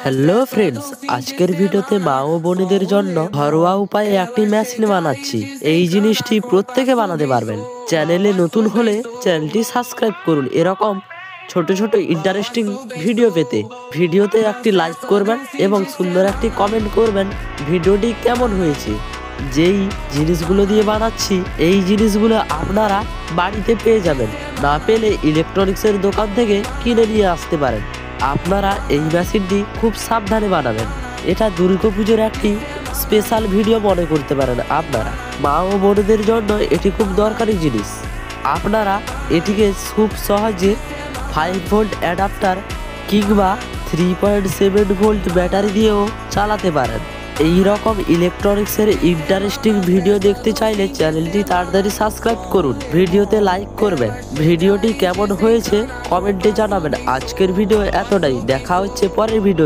Hello friends, আজকের ভিডিওতে মা ও বোনেদের জন্য ঘরোয়া উপায়ে একটি মেশিন বানাচ্ছি। এই জিনিসটি প্রত্যেকে বানাতে পারবেন। চ্যানেলে নতুন হলে চ্যানেলটি সাবস্ক্রাইব করুন এরকম ছোট ছোট ইন্টারেস্টিং ভিডিও পেতে। ভিডিওতে একটি লাইক করবেন এবং সুন্দর একটি কমেন্ট করবেন ভিডিওটি কেমন হয়েছে। যেই জিনিসগুলো দিয়ে বানাচ্ছি এই জিনিসগুলো আপনারা বাড়িতে পেয়ে যাবেন, না পেলে ইলেকট্রনিক্সের দোকান থেকে কিনে নিয়ে আসতে পারেন। আপনারা এই মেশিনটি খুব সাবধানে বানাবেন। এটা দুর্গাপুজোর একটি স্পেশাল ভিডিও মনে করতে পারেন আপনারা। মা ও বোনদের জন্য এটি খুব দরকারি জিনিস। আপনারা এটিকে খুব সহজে 5 ভোল্ট অ্যাডাপ্টার কিংবা 3.7 ভোল্ট ব্যাটারি দিয়েও চালাতে পারেন। এই রকম ইলেকট্রনিক্সের ইন্টারেস্টিং ভিডিও দেখতে চাইলে চ্যানেলটি তাড়াতাড়ি সাবস্ক্রাইব করুন, ভিডিওতে লাইক করবেন। ভিডিওটি কেমন হয়েছে কমেন্টে জানাবেন। আজকের ভিডিও এতটাই, দেখা হচ্ছে পরের ভিডিও।